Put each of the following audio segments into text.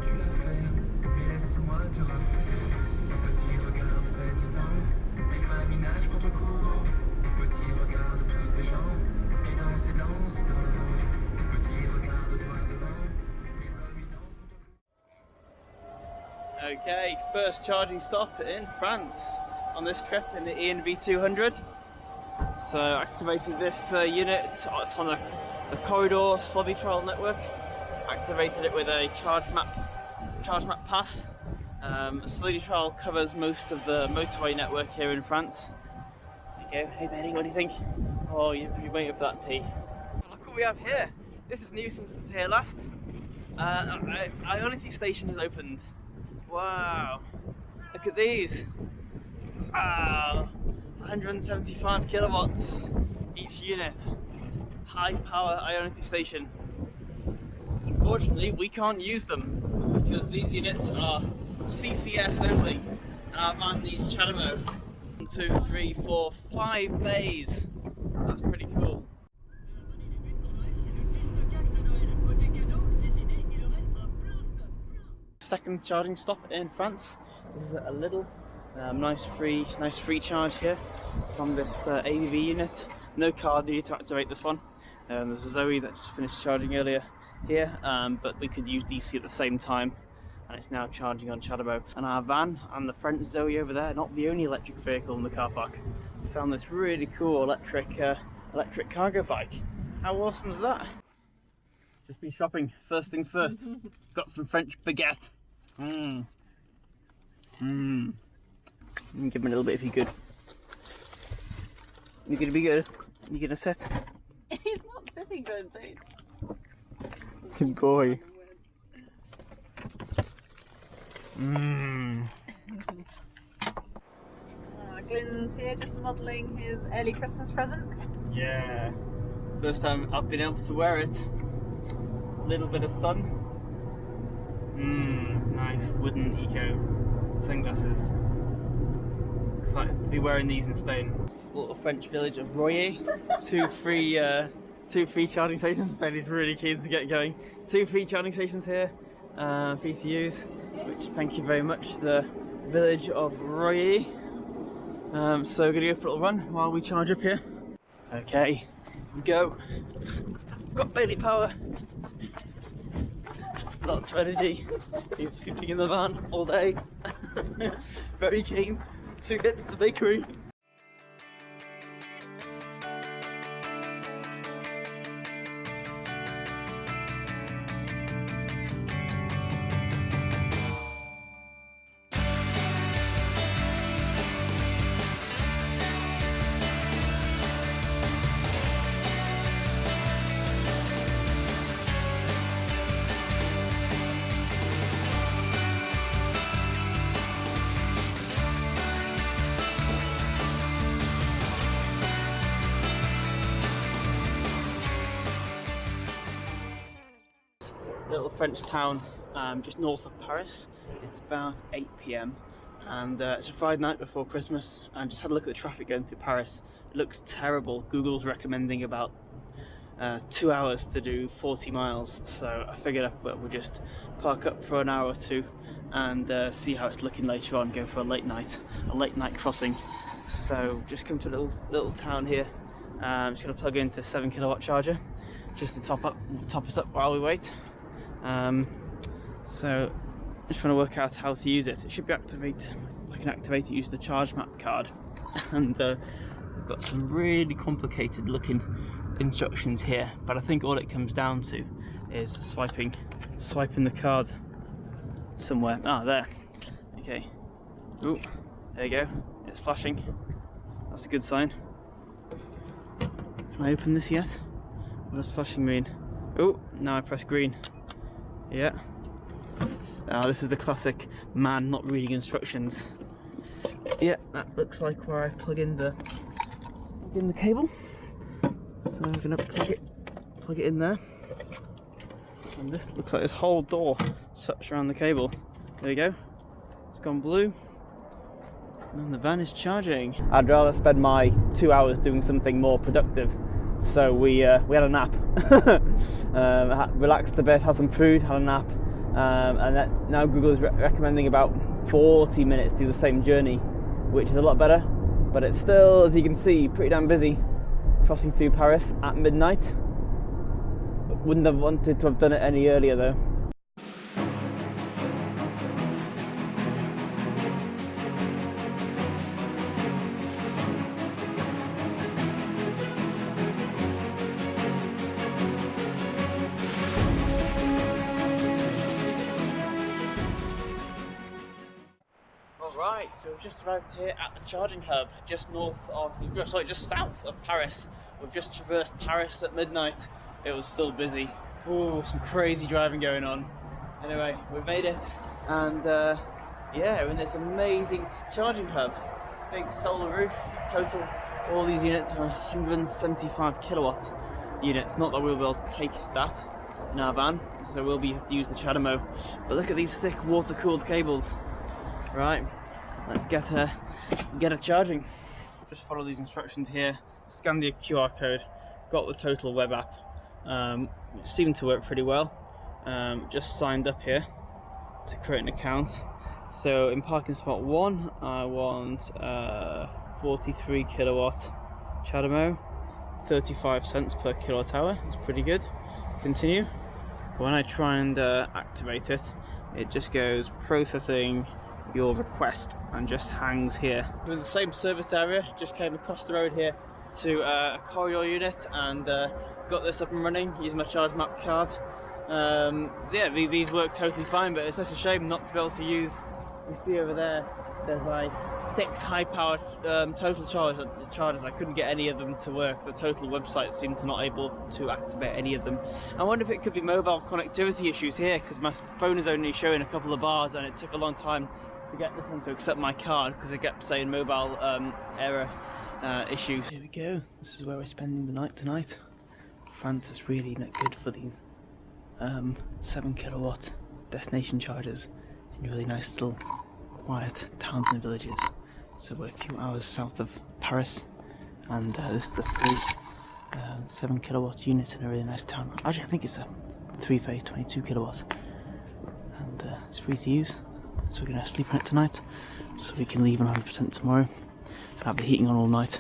tu l'as fait, mais laisse-moi te raconter. Petit, regarde cet étang, des femmes qui nagent contre courant. Petit, regarde tous ces gens, et danse dans le vent. Petit, regarde droit devant, des hommes qui dansent contre courant. Okay, first charging stop in France on this trip in the ENV 200. So activated this unit, it's on the corridor Slobby trial network. Activated it with a charge map pass. Slobby trial covers most of the motorway network here in France. There you go. Hey Benny, what do you think? Oh, you're waiting for that pee. Look what we have here. This is new since it's here last. Ionity station has opened. Wow, look at these. Wow, 175 kilowatts each unit. High power Ionity station. Unfortunately, we can't use them because these units are CCS only. And our van needs Chademo. 1, 2, 3, 4, 5 bays. That's pretty cool. Second charging stop in France. This is a little nice free charge here from this ABV unit. No card needed to activate this one. There's a Zoe that just finished charging earlier here, but we could use DC at the same time, and it's now charging on Chademo. And our van and the French Zoe over there, not the only electric vehicle in the car park. We found this really cool electric cargo bike. How awesome is that? Just been shopping. First things first. Got some French baguette. Give me a little bit if you could. You're gonna be good. You're gonna sit. He's not sitting good, dude. Good boy. Glyn's here just modelling his early Christmas present. Yeah. First time I've been able to wear it. A little bit of sun. Nice wooden eco sunglasses. Excited to be wearing these in Spain. Little French village of Royer. Two free charging stations. Ben is really keen to get going. 2 free charging stations here for you to use, which thank you very much, the village of Royer. So we're gonna go for a little run while we charge up here. Okay, here we go. Got Bailey power. Lots of energy. He's sleeping in the van all day. Very keen to get to the bakery. Little French town just north of Paris. It's about 8 PM and it's a Friday night before Christmas, and just had a look at the traffic going through Paris. It looks terrible. Google's recommending about 2 hours to do 40 miles, so I figured we'll just park up for an hour or two and see how it's looking later on, go for a late night crossing. So just come to a little town here. I'm just going to plug into a 7 kilowatt charger just to top us up while we wait. So I just want to work out how to use it. It should be activated. I can activate it using the charge map card, and we've got some really complicated looking instructions here, but I think all it comes down to is swiping the card somewhere. Ah, there. Okay. Ooh, there you go. It's flashing. That's a good sign. Can I open this yet? What does flashing mean? Oh, now I press green. Yeah. This is the classic man not reading instructions. Yeah, that looks like where I plug in the cable. So I'm gonna plug it in there. And this looks like this whole door sucks around the cable. There you go. It's gone blue. And the van is charging. I'd rather spend my 2 hours doing something more productive. So we had a nap. Relaxed a bit, had some food, had a nap, and now Google is recommending about 40 minutes to do the same journey, which is a lot better, but it's still, as you can see, pretty damn busy crossing through Paris at midnight. Wouldn't have wanted to have done it any earlier though. Right, so we've just arrived here at the charging hub, just south of Paris. We've just traversed Paris at midnight. It was still busy. Ooh, some crazy driving going on. Anyway, we've made it, and yeah, we're in this amazing charging hub. Big solar roof, total. All these units are 175 kilowatt units. Not that we'll be able to take that in our van, so we'll have to use the CHAdeMO. But look at these thick water-cooled cables. Right. Let's get her charging. Just follow these instructions here, scan the QR code, got the Total web app. It seemed to work pretty well. Just signed up here to create an account. So in parking spot 1, I want 43 kilowatt CHAdeMO, 35 cents per kilowatt hour. It's pretty good. Continue. When I try and activate it, it just goes processing your request and just hangs here. We're in the same service area, just came across the road here to a corridor unit and got this up and running using my ChargeMap card. So yeah, these work totally fine, but it's such a shame not to be able to use, you see over there, there's like 6 high-powered Total chargers. I couldn't get any of them to work. The Total website seemed to not able to activate any of them. I wonder if it could be mobile connectivity issues here, because my phone is only showing a couple of bars and it took a long time to get this one to accept my card because it kept saying mobile error issues. Here we go. This is where we're spending the night tonight. France is really not good for these 7 kilowatt destination chargers in really nice little quiet towns and villages. So we're a few hours south of Paris, and this is a free 7 kilowatt unit in a really nice town. Actually, I think it's a 3-phase 22 kilowatt, and it's free to use. So we're going to sleep on it tonight, so we can leave 100% tomorrow. Have the heating on all night.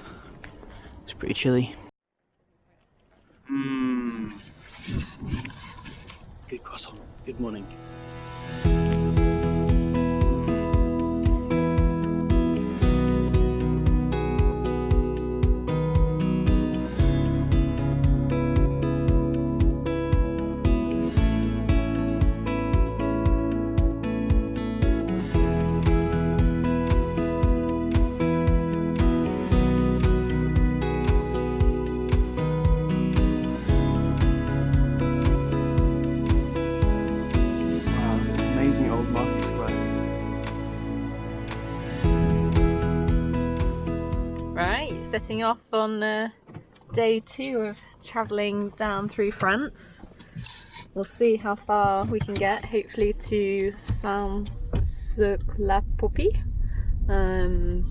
It's pretty chilly. Good croissant. Good morning. Setting off on day 2 of travelling down through France. We'll see how far we can get, hopefully to Saint-Sucre-la-Popie, and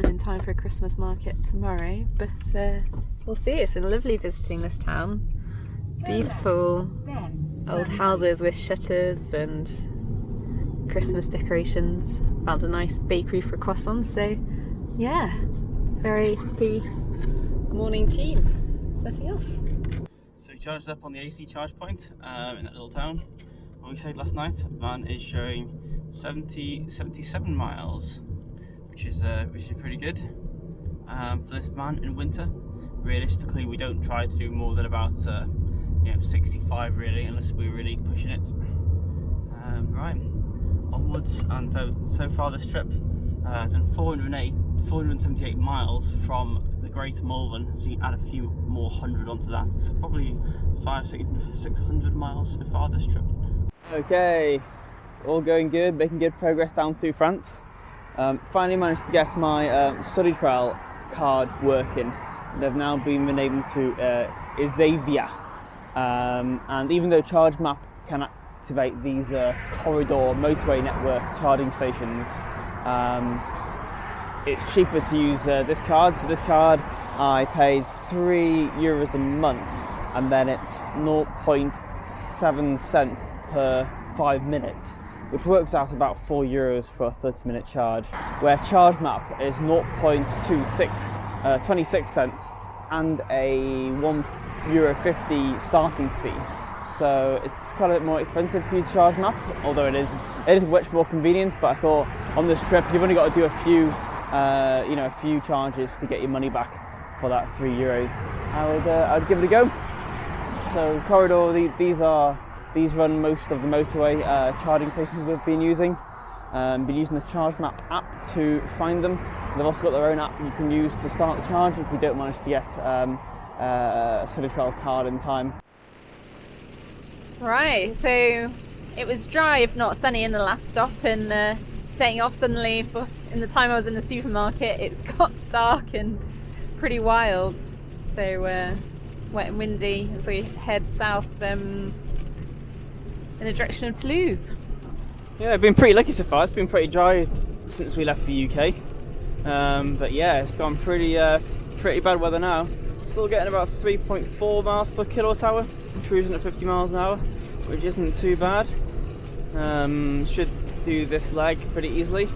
in time for a Christmas market tomorrow, but we'll see. It's been lovely visiting this town. Beautiful old houses with shutters and Christmas decorations. Found a nice bakery for croissants, so yeah, very happy morning team setting off. So we charged up on the AC charge point in that little town. When we stayed last night, the van is showing 77 miles, which is pretty good for this van in winter. Realistically, we don't try to do more than about 65 really, unless we're really pushing it. Right. Onwards, and so far this trip done 478 miles from the Great Malvern, so you add a few more 100 onto that, so probably 600 miles so far this trip. Okay, all going good, making good progress down through France. Finally managed to get my study trial card working. They've now been renamed to Isavia, and even though ChargeMap can activate these corridor motorway network charging stations, it's cheaper to use this card. So this card I paid €3 a month, and then it's 0.8 7 cents per 5 minutes, which works out about €4 for a 30-minute charge, where ChargeMap is 0.26, 26 cents, and a €1.50 starting fee. So it's quite a bit more expensive to use ChargeMap, although it is much more convenient. But I thought on this trip you've only got to do a few charges to get your money back for that €3. I'd give it a go. So corridor, these run most of the motorway charging stations we've been using. Been using the ChargeMap app to find them. They've also got their own app you can use to start the charge if you don't manage to get a Solar card in time. Right, so it was dry if not sunny in the last stop, and setting off suddenly in the time I was in the supermarket it's got dark and pretty wild, so wet and windy as we head south in the direction of Toulouse. Yeah, I've been pretty lucky so far. It's been pretty dry since we left the UK, but yeah, it's gone pretty bad weather now. Still getting about 3.4 miles per kilowatt hour, cruising at 50 miles an hour, which isn't too bad. Should do this leg pretty easily.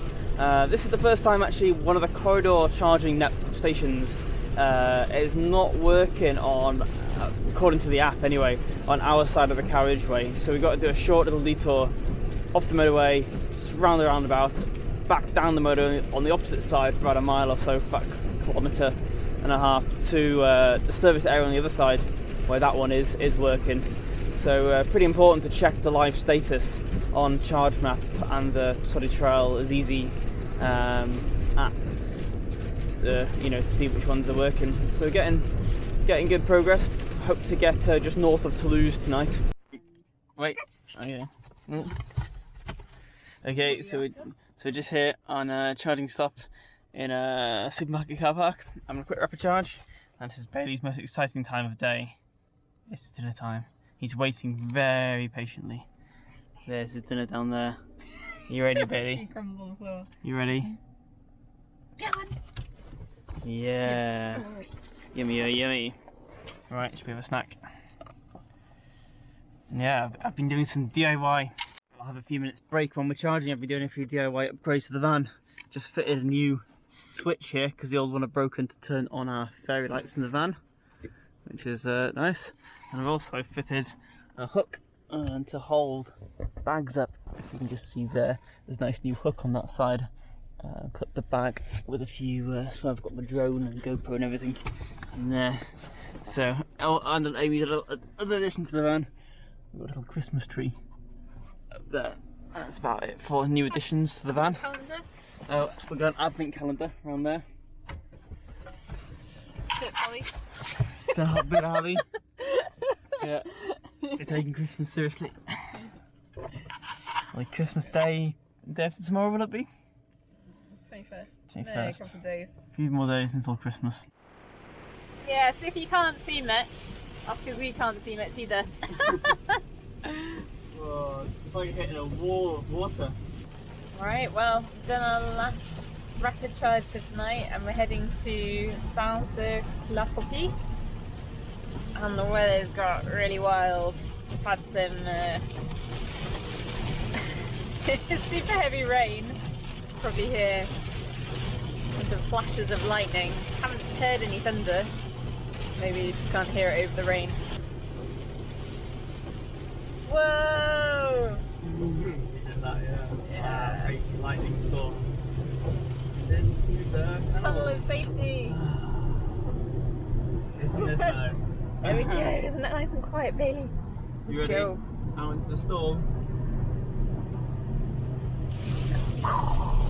This is the first time actually one of the corridor charging net stations is not working on, according to the app anyway, on our side of the carriageway. So we've got to do a short little detour off the motorway, round the roundabout, back down the motorway on the opposite side for about a mile or so, back a kilometre and a half to the service area on the other side where that one is working. So pretty important to check the live status on ChargeMap and the Solid Trail as easy app to see which ones are working. So getting good progress. Hope to get just north of Toulouse tonight. Wait. Okay. Okay. So we're just here on a charging stop in a supermarket car park. I'm gonna quick rapid charge, and this is Bailey's most exciting time of day. It's dinner time. He's waiting very patiently. There's his dinner down there. You ready, Bailey? Crumbs on the floor. You ready? Yeah. Yummy, yummy. Right, should we have a snack? Yeah, I've been doing some DIY. I'll have a few minutes break when we're charging. I've been doing a few DIY upgrades to the van. Just fitted a new switch here because the old one had broken to turn on our fairy lights in the van, which is nice. And I've also fitted a hook to hold bags up. If you can just see there, there's a nice new hook on that side. Clip the bag with a few, so I've got my drone and GoPro and everything in there. So, and Amy's a little other addition to the van. We've got a little Christmas tree up there. That's about it for new additions to the van. Oh, we've got an advent calendar around there. Bit Holly. Bit of Holly. Yeah, we're taking Christmas seriously. Like Christmas Day after tomorrow, will it be? 21st. 21st. No, a couple of days. A few more days until Christmas. Yeah, so if you can't see much, that's because we can't see much either. Whoa, it's like hitting a wall of water. Alright, well, we've done our last rapid charge for tonight and we're heading to Saint-Cyr-la-Popie. And the weather's got really wild. We've had some super heavy rain, probably hear some flashes of lightning. Haven't heard any thunder, maybe you just can't hear it over the rain. Whoa! Yeah. Lightning storm. Into the Tunnel of safety! Isn't this nice? There we go, isn't it nice and quiet, Bailey? You ready? Go. Out into the storm.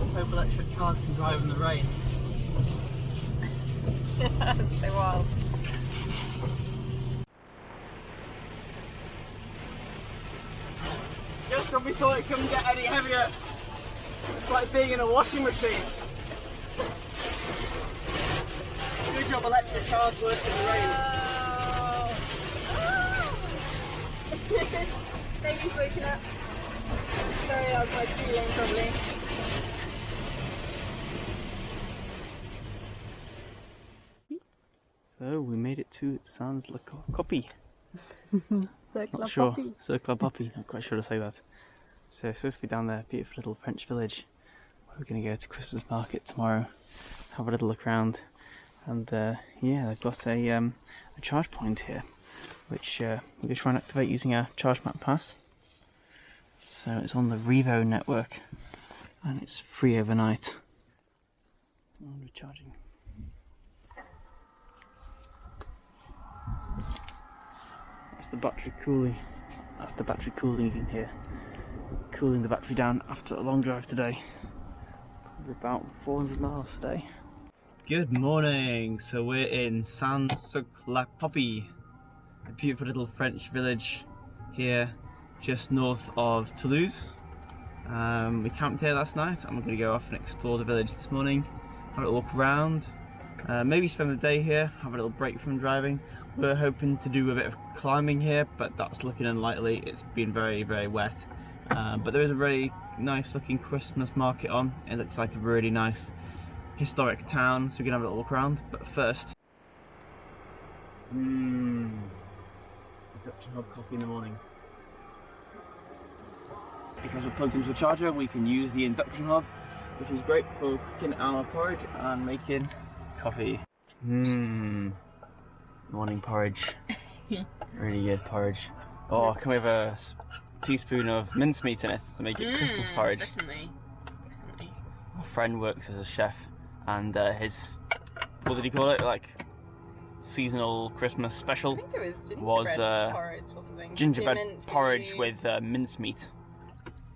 Let's hope electric cars can drive in the rain. That's so wild. Just when we thought it couldn't get any heavier, it's like being in a washing machine. Good job electric cars work in the rain. Baby's waking up. Sorry, that was my feeling probably. So we made it to Saint-Cyr-la-Popie. Circular Not sure. poppy. Circular poppy. Not quite sure to say that. So it's supposed to be down there, beautiful little French village. We're going to go to Christmas market tomorrow, have a little look around, and yeah, they've got a charge point here, which we're going to try and activate using our ChargeMap pass. So it's on the Revo network, and it's free overnight. And we're charging. That's the battery cooling. That's the battery cooling you can hear. Cooling the battery down after a long drive today. Probably about 400 miles today. Good morning. So we're in Saint-Sucre-la-Poppy, a beautiful little French village here just north of Toulouse. We camped here last night. I'm going to go off and explore the village this morning, have a little walk around, maybe spend the day here, have a little break from driving. We're hoping to do a bit of climbing here, but that's looking unlikely. It's been very, very wet. But there is a very nice looking Christmas market on. It looks like a really nice historic town, so we can have a little walk around. But first, induction hob coffee in the morning. Because we're plugged into a charger, we can use the induction hob, which is great for cooking our porridge and making coffee. Morning porridge. Really good porridge. Oh, can we have a teaspoon of mincemeat in it to make it Christmas porridge? Definitely. My friend works as a chef, and his, what did he call it, like seasonal Christmas special? I think it was gingerbread porridge or something. Gingerbread porridge with mincemeat.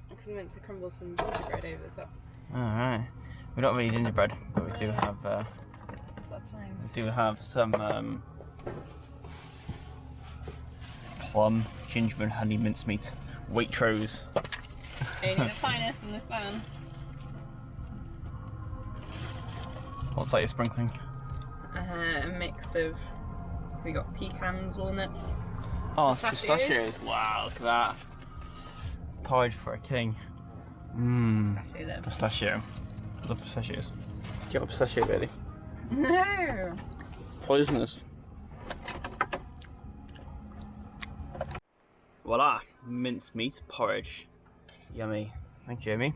Because he meant to crumble some gingerbread over the top. Alright. We don't have any gingerbread, but we do have some plum, gingerbread, honey, mincemeat, Waitrose. Only the finest in this van. What's that you're sprinkling? A mix of, so we got pecans, walnuts. Oh, pistachios. Wow, look at that. Porridge for a king. Pistachio love. Pistachio. Love pistachios. Do you have a pistachio, Bailey? No! Poisonous. Voila, mincemeat porridge. Yummy. Thank you, Amy.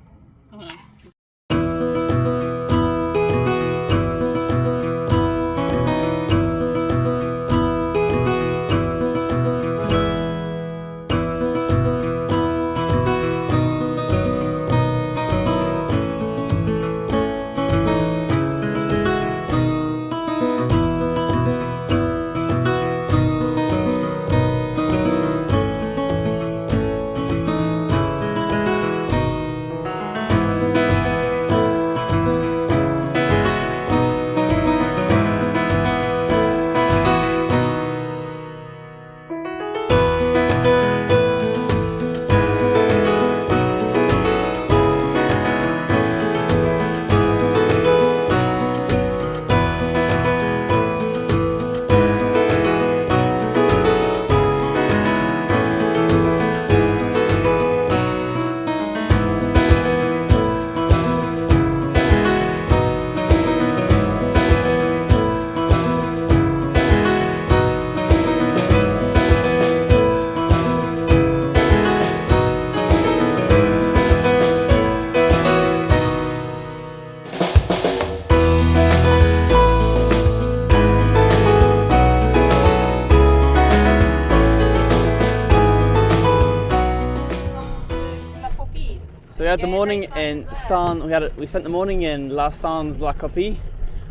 So we had the morning in we spent the morning in La Sans-la-Copie,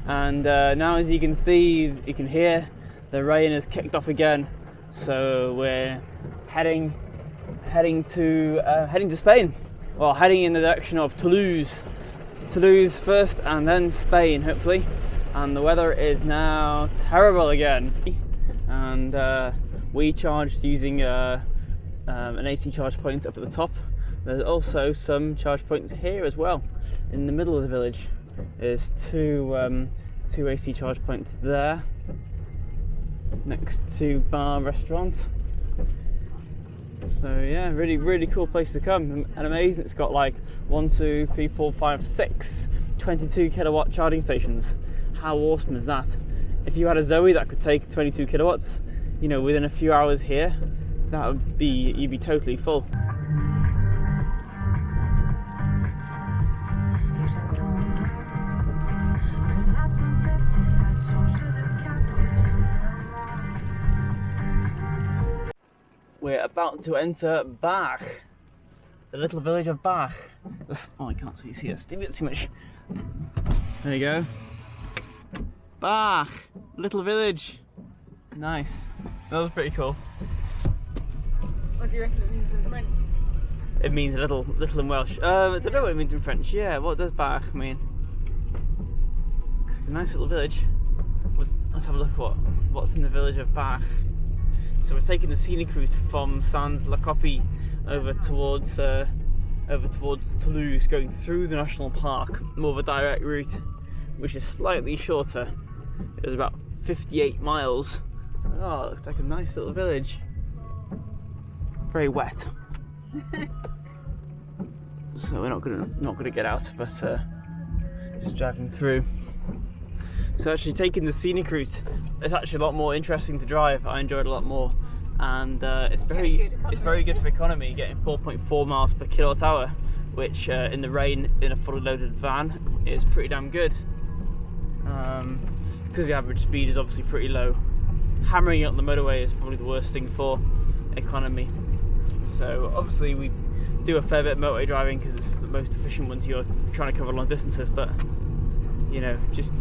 and now, as you can see, you can hear the rain has kicked off again. So we're heading to Spain. Well, heading in the direction of Toulouse first, and then Spain, hopefully. And the weather is now terrible again. And we charged using an AC charge point up at the top. There's also some charge points here as well. In the middle of the village, there's two AC charge points there, next to bar restaurant. So yeah, really cool place to come, and amazing. It's got like 1, 2, 3, 4, 5, 6 22 kilowatt charging stations. How awesome is that? If you had a Zoe that could take 22 kilowatts, you know, within a few hours here, that would be, you'd be totally full. We're about to enter Bach, the little village of Bach. Oh, I can't see it. Still a bit too much. There you go. Bach, little village. Nice. That was pretty cool. What do you reckon it means in French? It means little in Welsh. I don't know what it means in French. Yeah, what does Bach mean? A nice little village. Let's have a look at what's in the village of Bach. So we're taking the scenic route from Sans-la-Copie over towards Toulouse, going through the national park, more of a direct route, which is slightly shorter. It was about 58 miles. Oh, it looks like a nice little village. Very wet. So we're not gonna get out, but just driving through. So actually taking the scenic route, it's actually a lot more interesting to drive. I enjoyed it a lot more, and it's very good for economy, getting 4.4 miles per kilowatt hour, which in the rain in a fully loaded van is pretty damn good. Because the average speed is obviously pretty low. Hammering it on the motorway is probably the worst thing for economy. So obviously we do a fair bit of motorway driving because it's the most efficient once you're trying to cover long distances, but you know, just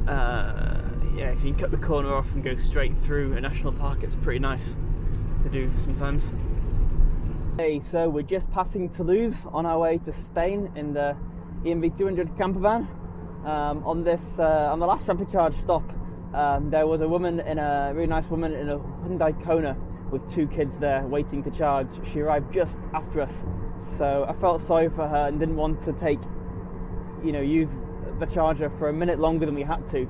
yeah, if you can cut the corner off and go straight through a national park, it's pretty nice to do sometimes. Okay, so we're just passing Toulouse on our way to Spain in the EMV 200 Campervan. On the last rapid charge stop, there was a really nice woman in a Hyundai Kona with 2 kids there waiting to charge. She arrived just after us, so I felt sorry for her and didn't want to use the charger for a minute longer than we had to.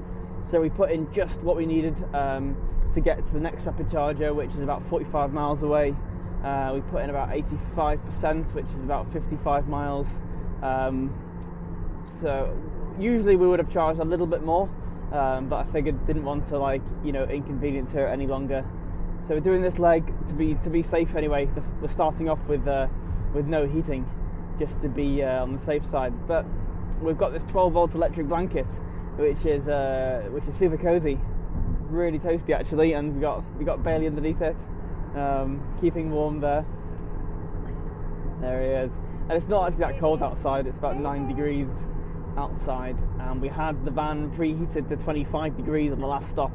So we put in just what we needed to get to the next rapid charger, which is about 45 miles away. We put in about 85%, which is about 55 miles. So usually we would have charged a little bit more, but I figured didn't want to inconvenience her any longer. So we're doing this leg to be safe anyway. We're starting off with no heating, just to be on the safe side. But we've got this 12-volt electric blanket, which is super cozy, really toasty actually, and we got Bailey underneath it, keeping warm there. There he is. And it's not actually that cold outside. It's about 9 degrees outside, and we had the van preheated to 25 degrees on the last stop,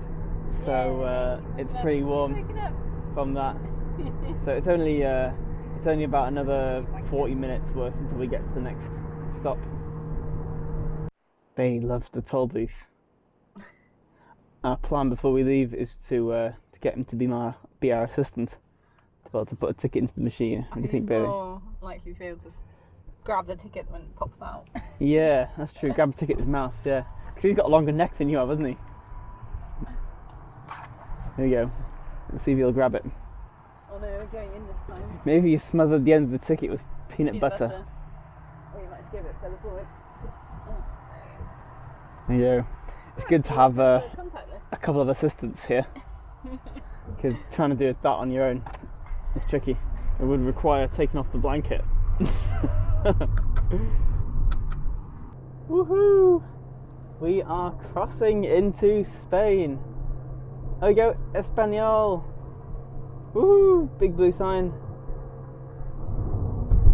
so it's pretty warm from that. So it's only about another 40 minutes worth until we get to the next stop. Bailey loves the toll booth. Our plan before we leave is to get him to be our assistant, well, to put a ticket into the machine. What do you think, Bailey? More likely to be able to grab the ticket when it pops out. Yeah, that's true. Grab a ticket in his mouth, yeah. Because he's got a longer neck than you have, hasn't he? There you go. Let's see if he'll grab it. Oh no, we're going in this time. Maybe you smothered the end of the ticket with peanut butter. Or you might just give it further forward. Oh. There you go. It's good to have a couple of assistants here, because trying to do that on your own is tricky. It would require taking off the blanket. Woohoo! We are crossing into Spain. There we go, Espanol. Woohoo! Big blue sign.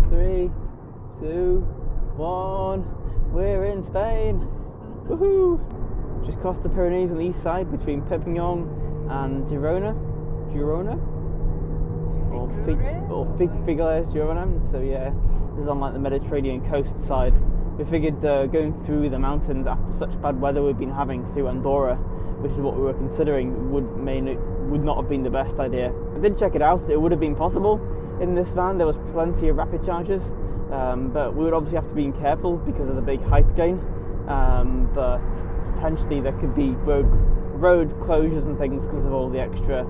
3, 2, 1. We're in Spain. Woohoo! Just crossed the Pyrenees on the east side between Perpignan and Girona. Or Figueres, Girona. So yeah, this is on like the Mediterranean coast side. We figured going through the mountains after such bad weather we've been having through Andorra, which is what we were considering, would not have been the best idea. I did check it out. It would have been possible in this van. There was plenty of rapid chargers, but we would obviously have to be careful because of the big height gain. But potentially there could be road closures and things because of all the extra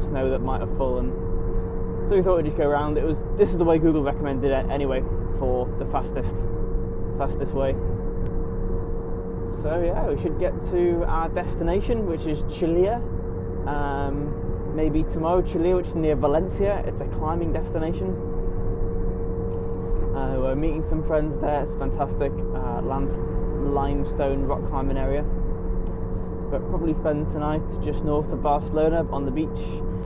snow that might have fallen. So we thought we'd just go around. This is the way Google recommended it anyway for the fastest way. So yeah, we should get to our destination, which is Chile. maybe tomorrow Chile, which is near Valencia. It's a climbing destination. We're meeting some friends there. It's fantastic limestone rock climbing area. But probably spend tonight just north of Barcelona on the beach.